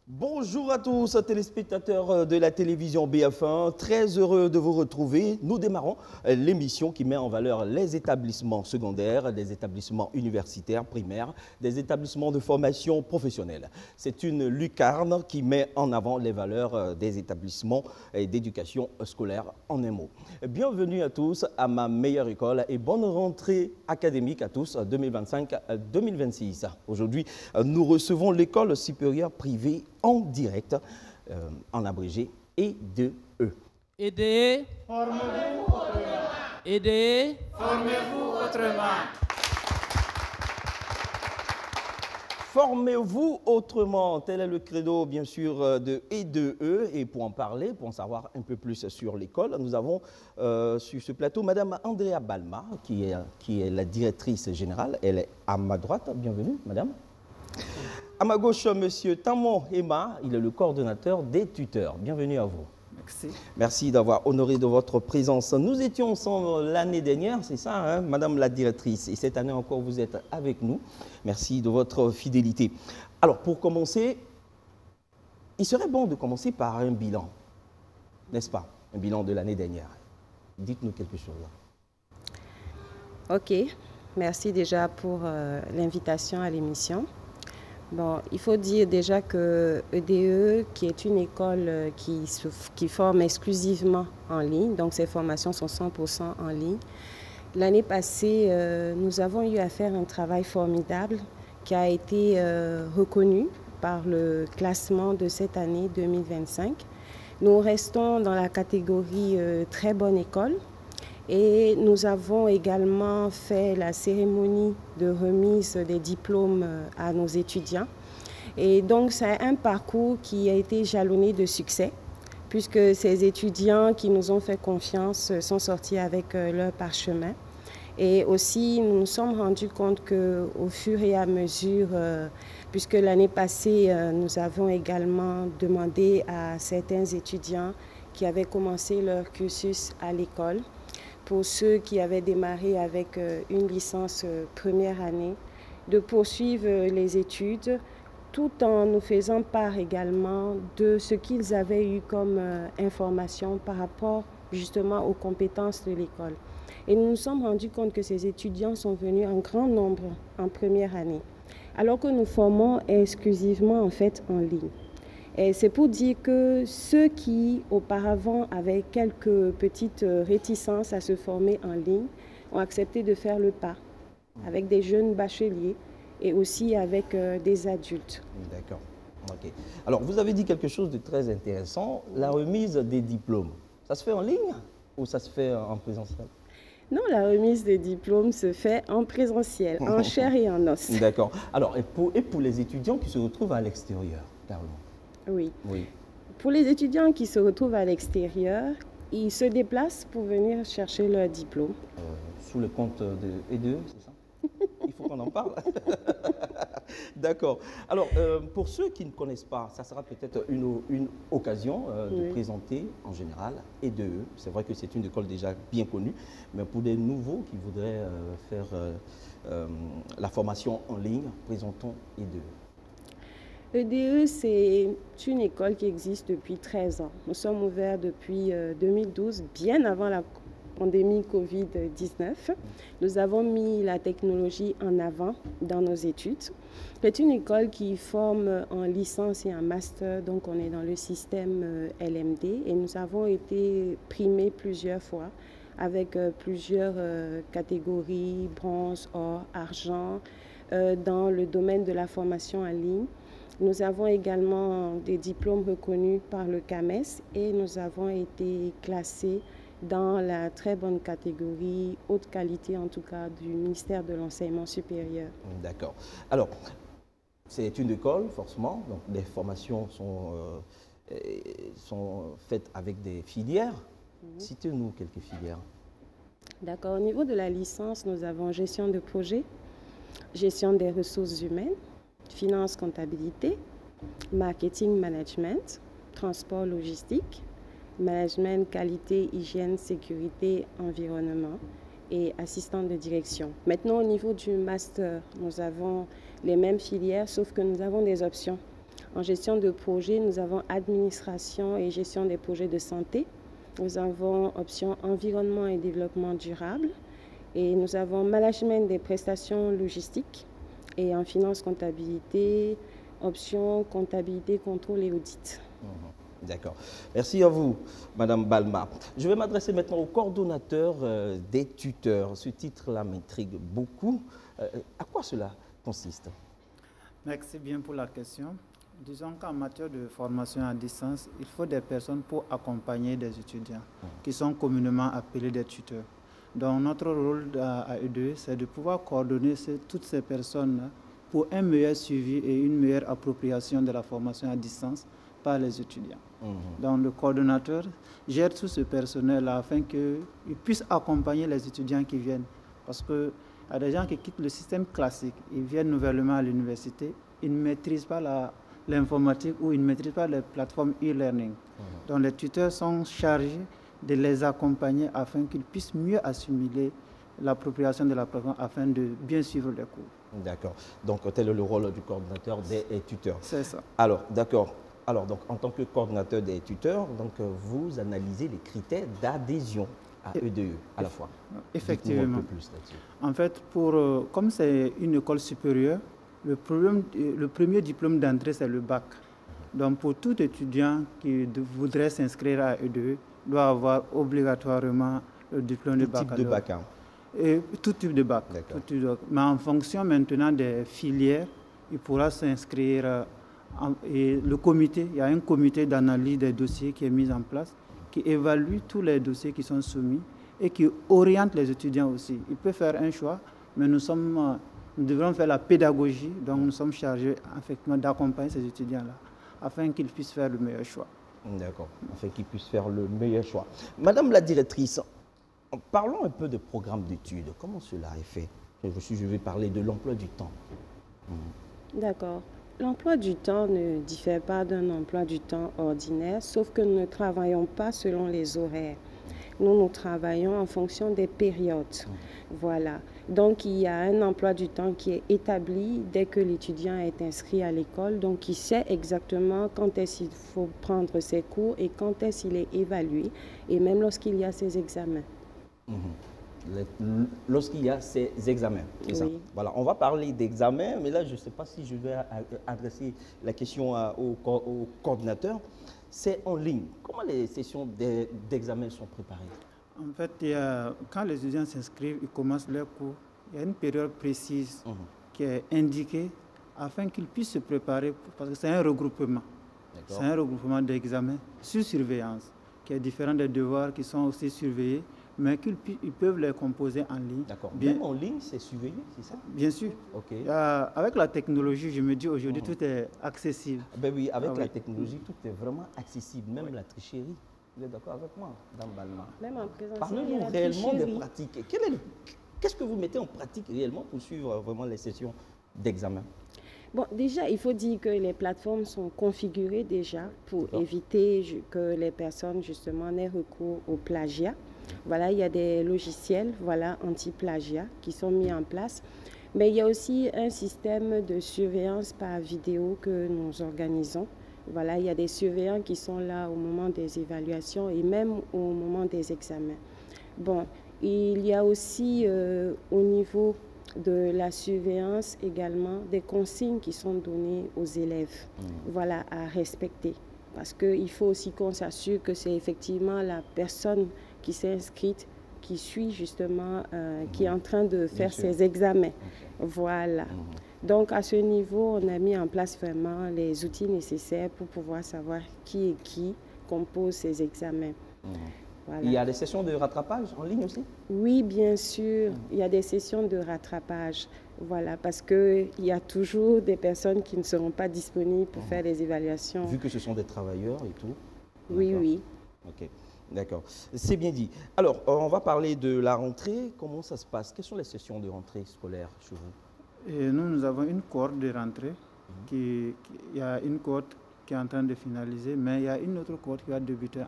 Bonjour à tous, téléspectateurs de la télévision BF1. Très heureux de vous retrouver. Nous démarrons l'émission qui met en valeur les établissements secondaires, les établissements universitaires, primaires, des établissements de formation professionnelle. C'est une lucarne qui met en avant les valeurs des établissements d'éducation scolaire en un mot. Bienvenue à tous à ma meilleure école et bonne rentrée académique à tous 2025-2026. Aujourd'hui, nous recevons l'école supérieure privée en direct, en abrégé, EDE. EDE, formez-vous autrement. EDE, formez-vous autrement. Formez-vous autrement, tel est le credo bien sûr de EDE. Et pour en parler, pour en savoir un peu plus sur l'école, nous avons sur ce plateau Madame Andrea Balma, qui est la directrice générale. Elle est à ma droite. Bienvenue, Madame. À ma gauche, Monsieur Tamon Emma, il est le coordonnateur des tuteurs. Bienvenue à vous. Merci. Merci d'avoir honoré de votre présence. Nous étions ensemble l'année dernière, c'est ça, hein, Madame la directrice. Et cette année encore, vous êtes avec nous. Merci de votre fidélité. Alors, pour commencer, il serait bon de commencer par un bilan, n'est-ce pas? Un bilan de l'année dernière. Dites-nous quelque chose. OK. Merci déjà pour l'invitation à l'émission. Bon, il faut dire déjà que EDE, qui est une école qui forme exclusivement en ligne, donc ces formations sont 100% en ligne. L'année passée, nous avons eu à faire un travail formidable qui a été reconnu par le classement de cette année 2025. Nous restons dans la catégorie très bonne école. Et nous avons également fait la cérémonie de remise des diplômes à nos étudiants. Et donc, c'est un parcours qui a été jalonné de succès, puisque ces étudiants qui nous ont fait confiance sont sortis avec leur parchemin. Et aussi, nous nous sommes rendus compte qu'au fur et à mesure, puisque l'année passée, nous avons également demandé à certains étudiants qui avaient commencé leur cursus à l'école, pour ceux qui avaient démarré avec une licence première année, de poursuivre les études tout en nous faisant part également de ce qu'ils avaient eu comme information par rapport justement aux compétences de l'école. Et nous nous sommes rendus compte que ces étudiants sont venus en grand nombre en première année, alors que nous formons exclusivement en fait en ligne. Et c'est pour dire que ceux qui, auparavant, avaient quelques petites réticences à se former en ligne, ont accepté de faire le pas avec des jeunes bacheliers et aussi avec des adultes. D'accord. Okay. Alors, vous avez dit quelque chose de très intéressant, la remise des diplômes. Ça se fait en ligne ou ça se fait en présentiel? Non, la remise des diplômes se fait en présentiel, en chair et en os. D'accord. Alors, et pour les étudiants qui se retrouvent à l'extérieur, Carlo? Oui. Oui. Pour les étudiants qui se retrouvent à l'extérieur, ils se déplacent pour venir chercher leur diplôme. Sous le compte de EDE, c'est ça? Il faut qu'on en parle. D'accord. Alors, pour ceux qui ne connaissent pas, ça sera peut-être une occasion de présenter en général EDE. C'est vrai que c'est une école déjà bien connue, mais pour des nouveaux qui voudraient faire la formation en ligne, présentons EDE. EDE, c'est une école qui existe depuis 13 ans. Nous sommes ouverts depuis 2012, bien avant la pandémie Covid-19. Nous avons mis la technologie en avant dans nos études. C'est une école qui forme en licence et en master, donc on est dans le système LMD et nous avons été primés plusieurs fois avec plusieurs catégories, bronze, or, argent, dans le domaine de la formation en ligne. Nous avons également des diplômes reconnus par le CAMES et nous avons été classés dans la très bonne catégorie, haute qualité en tout cas, du ministère de l'Enseignement supérieur. D'accord. Alors, c'est une école, forcément, donc les formations sont faites avec des filières. Citez-nous quelques filières. D'accord. Au niveau de la licence, nous avons gestion de projet, gestion des ressources humaines, finance, comptabilité, marketing, management, transport, logistique, management, qualité, hygiène, sécurité, environnement et assistant de direction. Maintenant, au niveau du master, nous avons les mêmes filières, sauf que nous avons des options. En gestion de projet, nous avons administration et gestion des projets de santé. Nous avons option environnement et développement durable. Et nous avons management des prestations logistiques. Et en finance, comptabilité, option comptabilité, contrôle et audit. D'accord. Merci à vous, Madame Balma. Je vais m'adresser maintenant au coordonnateur des tuteurs. Ce titre-là m'intrigue beaucoup. À quoi cela consiste? Merci bien pour la question. Disons qu'en matière de formation à distance, il faut des personnes pour accompagner des étudiants qui sont communément appelés des tuteurs. Donc notre rôle à EDE, c'est de pouvoir coordonner toutes ces personnes pour un meilleur suivi et une meilleure appropriation de la formation à distance par les étudiants. Donc le coordonnateur gère tout ce personnel afin qu'il puisse accompagner les étudiants qui viennent. Parce qu'il y a des gens qui quittent le système classique, ils viennent nouvellement à l'université, ils ne maîtrisent pas l'informatique ou ils ne maîtrisent pas les plateformes e-learning. Donc les tuteurs sont chargés de les accompagner afin qu'ils puissent mieux assimiler l'appropriation de la plateforme afin de bien suivre les cours. D'accord. Donc tel est le rôle du coordonnateur des tuteurs. C'est ça. Alors, d'accord. Alors, donc, en tant que coordonnateur des tuteurs, donc, vous analysez les critères d'adhésion à EDE à la fois. Effectivement. Un peu plus là-dessus. En fait, comme c'est une école supérieure, le premier diplôme d'entrée, c'est le bac. Donc, pour tout étudiant qui voudrait s'inscrire à EDE, doit avoir obligatoirement le diplôme de baccalauréat. Tout type de bac, hein. Et tout type de bac. Mais en fonction maintenant des filières, il pourra s'inscrire. Et le comité, il y a un comité d'analyse des dossiers qui est mis en place, qui évalue tous les dossiers qui sont soumis et qui oriente les étudiants aussi. Il peut faire un choix, mais nous devrons faire la pédagogie, donc nous sommes chargés effectivement d'accompagner ces étudiants-là, afin qu'ils puissent faire le meilleur choix. D'accord, afin qu'ils puissent faire le meilleur choix. Madame la directrice, parlons un peu de programme d'études. Comment cela est fait? Je vais parler de l'emploi du temps. D'accord. L'emploi du temps ne diffère pas d'un emploi du temps ordinaire, sauf que nous ne travaillons pas selon les horaires. Nous travaillons en fonction des périodes. Voilà. Donc, il y a un emploi du temps qui est établi dès que l'étudiant est inscrit à l'école. Donc, il sait exactement quand est-ce qu'il faut prendre ses cours et quand est-ce qu'il est évalué, et même lorsqu'il y a ses examens. Lorsqu'il y a ces examens, c'est ça. Voilà, on va parler d'examens, mais là, je ne sais pas si je vais adresser la question au coordinateur. C'est en ligne. Comment les sessions d'examen sont préparées? En fait, quand les étudiants s'inscrivent, ils commencent leur cours, il y a une période précise qui est indiquée afin qu'ils puissent se préparer, parce que c'est un regroupement. C'est un regroupement d'examens sur surveillance, qui est différent des devoirs qui sont aussi surveillés, mais qu'ils peuvent les composer en ligne. D'accord. Même en ligne, c'est surveillé, c'est ça? Bien sûr. Avec la technologie, je me dis aujourd'hui, tout est accessible. Ben oui, avec la technologie, tout est vraiment accessible, même la tricherie. Vous êtes d'accord avec moi, Dame Balma? Même en présentiel, parlez-nous réellement des pratiques. Qu'est-ce que vous mettez en pratique réellement pour suivre vraiment les sessions d'examen? Bon, déjà, il faut dire que les plateformes sont configurées déjà pour éviter que les personnes, justement, n'aient recours au plagiat. Voilà, il y a des logiciels anti-plagiat qui sont mis en place. Mais il y a aussi un système de surveillance par vidéo que nous organisons. Voilà, il y a des surveillants qui sont là au moment des évaluations et même au moment des examens. Bon, il y a aussi au niveau de la surveillance également des consignes qui sont données aux élèves, voilà, à respecter. Parce qu'il faut aussi qu'on s'assure que c'est effectivement la personne qui s'est inscrite, qui suit justement, qui est en train de faire ses examens. Voilà. Donc à ce niveau, on a mis en place vraiment les outils nécessaires pour pouvoir savoir qui est qui compose ces examens. Voilà. Il y a des sessions de rattrapage en ligne aussi? Oui, bien sûr. Il y a des sessions de rattrapage. Voilà, parce qu'il y a toujours des personnes qui ne seront pas disponibles pour faire des évaluations. Vu que ce sont des travailleurs et tout? Oui, oui. Ok. D'accord, c'est bien dit. Alors, on va parler de la rentrée. Comment ça se passe? Quelles sont les sessions de rentrée scolaire chez vous? Et nous avons une cohorte de rentrée. Il y a une cohorte qui est en train de finaliser, mais il y a une autre cohorte qui va débuter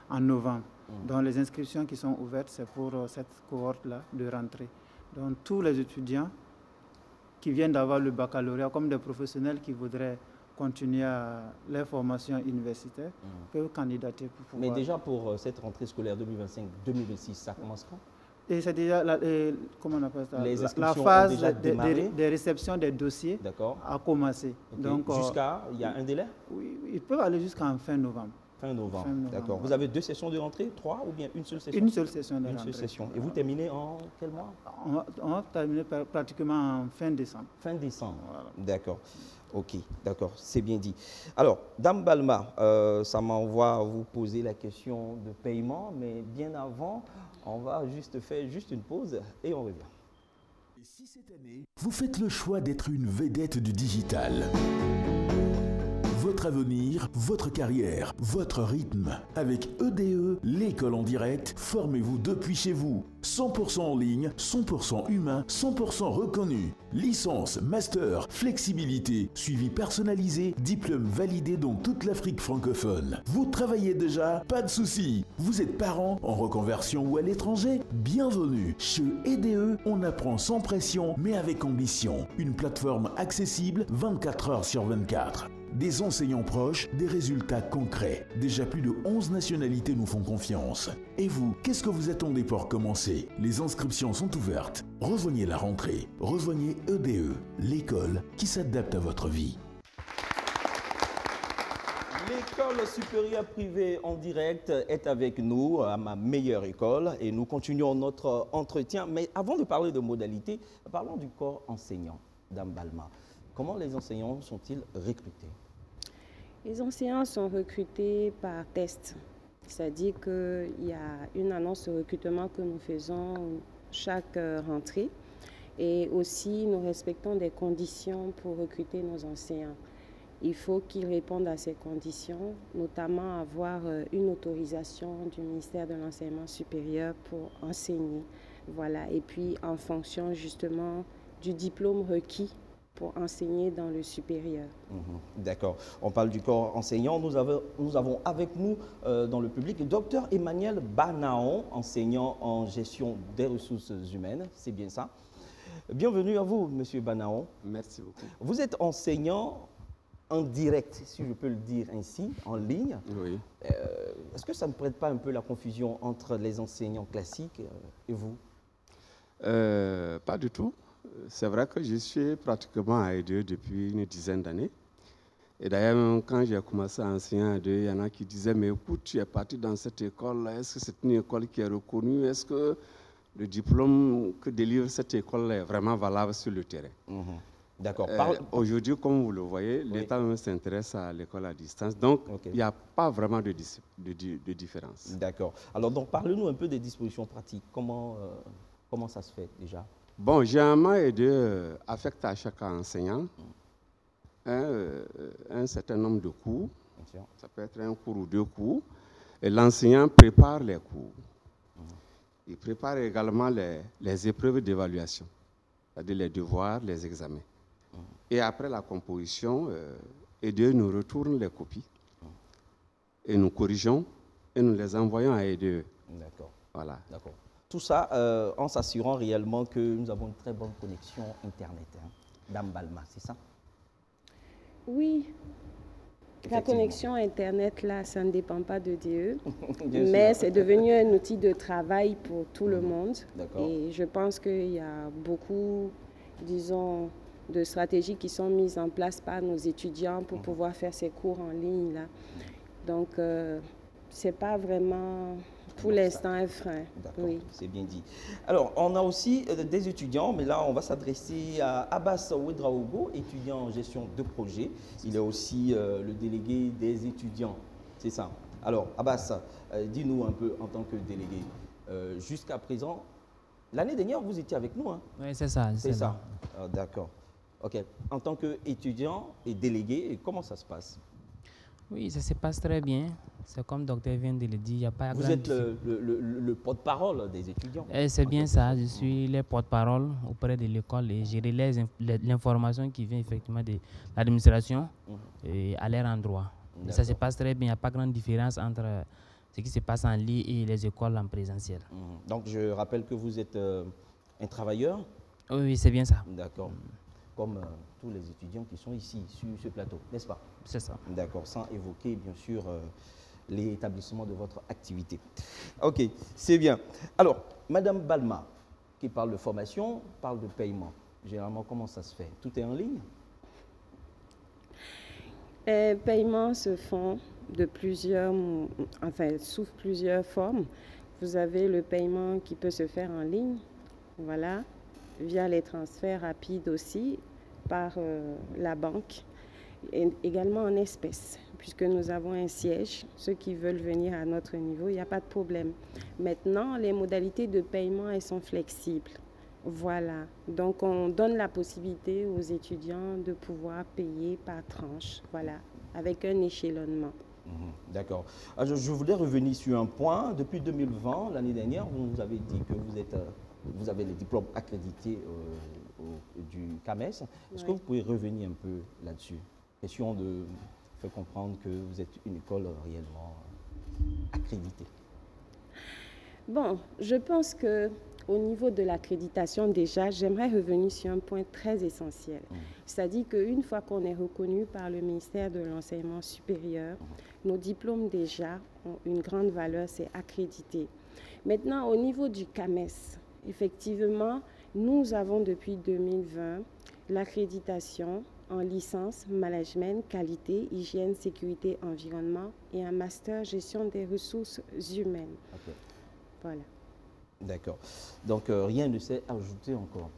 en novembre. Donc les inscriptions qui sont ouvertes, c'est pour cette cohorte-là de rentrée. Donc tous les étudiants qui viennent d'avoir le baccalauréat, comme des professionnels qui voudraient continuer leur formation universitaire, peuvent candidater pour pouvoir... Mais déjà pour cette rentrée scolaire 2025-2026, ça commence quand? Et c'est déjà comment on appelle ça? La phase des réceptions des dossiers a commencé. Okay. Donc, jusqu'à, il y a un délai? Oui, ils peuvent aller jusqu'en fin novembre. Fin novembre, d'accord. Vous avez 2 sessions de rentrée, 3 ou bien une seule session? Une seule session de rentrée. Une seule session. Et vous terminez en quel mois? On va terminer pratiquement en fin décembre. Fin décembre, voilà. D'accord. Ok, d'accord, c'est bien dit. Alors, Dame Balma, ça m'envoie à vous poser la question de paiement, mais bien avant, on va juste faire une pause et on revient. Et si cette année, vous faites le choix d'être une vedette du digital, votre avenir, votre carrière, votre rythme. Avec EDE, l'école en direct, formez-vous depuis chez vous. 100% en ligne, 100% humain, 100% reconnu. Licence, master, flexibilité, suivi personnalisé, diplôme validé dans toute l'Afrique francophone. Vous travaillez déjà? Pas de soucis. Vous êtes parent, en reconversion ou à l'étranger? Bienvenue. Chez EDE, on apprend sans pression mais avec ambition. Une plateforme accessible 24 heures sur 24. Des enseignants proches, des résultats concrets. Déjà plus de 11 nationalités nous font confiance. Et vous, qu'est-ce que vous attendez pour commencer? Les inscriptions sont ouvertes. Rejoignez la rentrée. Rejoignez EDE, l'école qui s'adapte à votre vie. L'école supérieure privée en direct est avec nous, à ma meilleure école, et nous continuons notre entretien. Mais avant de parler de modalités, parlons du corps enseignant, Dame Balma. Comment les enseignants sont-ils recrutés? Les enseignants sont recrutés par test. C'est-à-dire qu'il y a une annonce de recrutement que nous faisons chaque rentrée. Et aussi, nous respectons des conditions pour recruter nos enseignants. Il faut qu'ils répondent à ces conditions, notamment avoir une autorisation du ministère de l'Enseignement supérieur pour enseigner. Voilà. Et puis, en fonction justement du diplôme requis pour enseigner dans le supérieur. D'accord. On parle du corps enseignant. Nous avons avec nous dans le public le docteur Emmanuel Banaon, enseignant en gestion des ressources humaines. C'est bien ça. Bienvenue à vous, monsieur Banaon. Merci beaucoup. Vous êtes enseignant en direct, si je peux le dire ainsi, en ligne. Oui. Est-ce que ça ne prête pas un peu la confusion entre les enseignants classiques et vous? Pas du tout. C'est vrai que je suis pratiquement à EDE depuis une dizaine d'années. Et d'ailleurs, quand j'ai commencé à enseigner à EDE, il y en a qui disaient, mais écoute, tu es parti dans cette école, est-ce que c'est une école qui est reconnue? Est-ce que le diplôme que délivre cette école est vraiment valable sur le terrain? D'accord. Aujourd'hui, comme vous le voyez, l'État s'intéresse à l'école à distance. Donc, il n'y a pas vraiment de différence. D'accord. Alors, donc, parlez-nous un peu des dispositions pratiques. Comment ça se fait déjà? Bon, généralement, EDE affecte à chaque enseignant un certain nombre de cours. Ça peut être un cours ou 2 cours. Et l'enseignant prépare les cours. Il prépare également les épreuves d'évaluation, c'est-à-dire les devoirs, les examens. Et après la composition, EDE nous retourne les copies. Et nous corrigeons et nous les envoyons à EDE. D'accord. Voilà. D'accord. Tout ça en s'assurant réellement que nous avons une très bonne connexion Internet. Dame Balma, c'est ça? Oui. La connexion Internet, là, ça ne dépend pas de DE, mais c'est devenu un outil de travail pour tout le monde. Et je pense qu'il y a beaucoup, disons, de stratégies qui sont mises en place par nos étudiants pour pouvoir faire ces cours en ligne, là. Donc, ce n'est pas vraiment... Pour l'instant, un frein. D'accord, c'est bien dit. Alors, on a aussi des étudiants, mais là, on va s'adresser à Abbas Ouedraogo, étudiant en gestion de projet. Il est aussi le délégué des étudiants. C'est ça. Alors, Abbas, dis-nous un peu en tant que délégué. Jusqu'à présent, l'année dernière, vous étiez avec nous, hein? Oui, c'est ça. C'est ça. D'accord. OK. En tant qu'étudiant et délégué, comment ça se passe? Oui, ça se passe très bien. C'est comme le docteur vient de le dire, il n'y a pas Vous êtes le porte-parole des étudiants. C'est bien ça, je suis le porte-parole auprès de l'école et je relais l'information qui vient effectivement de l'administration à leur endroit. Et ça se passe très bien, il n'y a pas grande différence entre ce qui se passe en ligne et les écoles en présentiel. Donc je rappelle que vous êtes un travailleur. Oui, c'est bien ça. D'accord. Comme tous les étudiants qui sont ici, sur ce plateau, n'est-ce pas? C'est ça. D'accord, sans évoquer bien sûr l'établissement de votre activité. Ok, c'est bien. Alors, Madame Balma, qui parle de formation, parle de paiement. Généralement, comment ça se fait? Tout est en ligne? Les paiements se font de sous plusieurs formes. Vous avez le paiement qui peut se faire en ligne, voilà, via les transferts rapides aussi, par la banque, et également en espèces, puisque nous avons un siège. Ceux qui veulent venir à notre niveau, il n'y a pas de problème. Maintenant, les modalités de paiement, elles sont flexibles. Voilà, donc on donne la possibilité aux étudiants de pouvoir payer par tranche, voilà, avec un échelonnement. D'accord. Je voulais revenir sur un point. Depuis 2020, l'année dernière, vous nous avez dit que vous avez les diplômes accrédités du CAMES. Est-ce que vous pouvez revenir un peu là-dessus? Question de faire comprendre que vous êtes une école réellement accréditée. Bon, je pense qu'au niveau de l'accréditation, déjà, j'aimerais revenir sur un point très essentiel. C'est-à-dire qu'une fois qu'on est reconnu par le ministère de l'Enseignement supérieur, nos diplômes déjà ont une grande valeur, c'est accrédité. Maintenant, au niveau du CAMES, effectivement, nous avons depuis 2020 l'accréditation en licence, management, qualité, hygiène, sécurité, environnement et un master gestion des ressources humaines. Okay. Voilà. D'accord. Donc, rien ne s'est ajouté encore.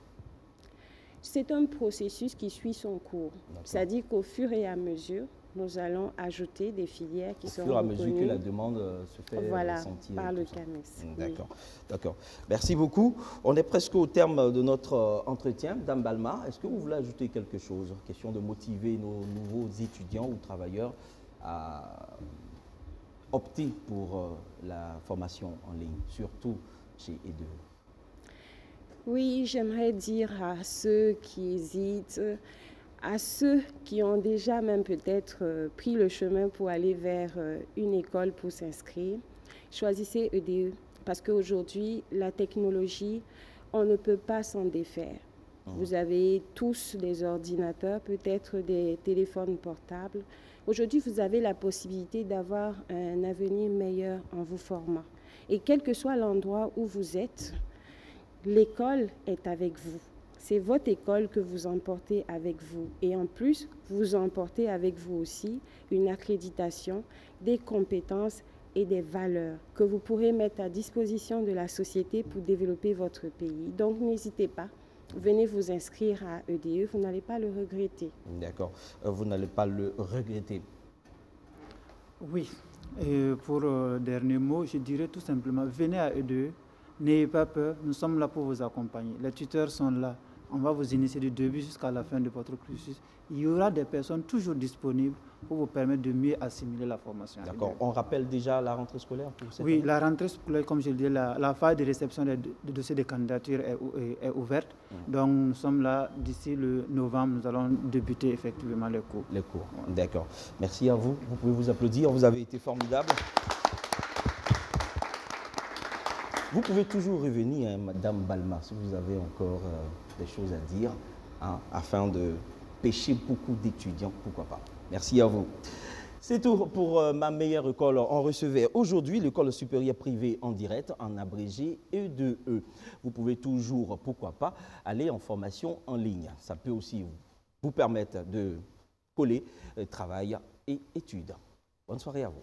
C'est un processus qui suit son cours. C'est-à-dire qu'au fur et à mesure, nous allons ajouter des filières qui seront reconnues. Au fur et à mesure que la demande se fait sentir. Par le CAMES. D'accord. Oui. D'accord. Merci beaucoup. On est presque au terme de notre entretien. Dame Balma, est-ce que vous voulez ajouter quelque chose? Question de motiver nos nouveaux étudiants ou travailleurs à opter pour la formation en ligne, surtout chez EDE. Oui, j'aimerais dire à ceux qui hésitent, à ceux qui ont déjà même peut-être pris le chemin pour aller vers une école pour s'inscrire, choisissez EDE parce qu'aujourd'hui, la technologie, on ne peut pas s'en défaire. Vous avez tous des ordinateurs, peut-être des téléphones portables. Aujourd'hui, vous avez la possibilité d'avoir un avenir meilleur en vous formant. Et quel que soit l'endroit où vous êtes, l'école est avec vous. C'est votre école que vous emportez avec vous. Et en plus, vous emportez avec vous aussi une accréditation, des compétences et des valeurs que vous pourrez mettre à disposition de la société pour développer votre pays. Donc, n'hésitez pas. Venez vous inscrire à EDE, vous n'allez pas le regretter. D'accord, vous n'allez pas le regretter. Oui, et pour le dernier mot, je dirais tout simplement, venez à EDE, n'ayez pas peur, nous sommes là pour vous accompagner. Les tuteurs sont là, on va vous initier du début jusqu'à la fin de votre cursus. Il y aura des personnes toujours disponibles pour vous permettre de mieux assimiler la formation. D'accord. On rappelle déjà la rentrée scolaire pour cette année? Oui, la rentrée scolaire, comme je le disais, la phase de réception des dossiers de candidature est ouverte. Donc, nous sommes là, d'ici le novembre, nous allons débuter effectivement les cours. Les cours, d'accord. Merci à vous. Vous pouvez vous applaudir. Vous avez été formidable. Vous pouvez toujours revenir, hein, Madame Balma, si vous avez encore des choses à dire, hein, afin de pêcher beaucoup d'étudiants, pourquoi pas. Merci à vous. C'est tout pour ma meilleure école. On recevait aujourd'hui l'école supérieure privée en direct, en abrégé E2E. Vous pouvez toujours, pourquoi pas, aller en formation en ligne. Ça peut aussi vous permettre de coller travail et études. Bonne soirée à vous.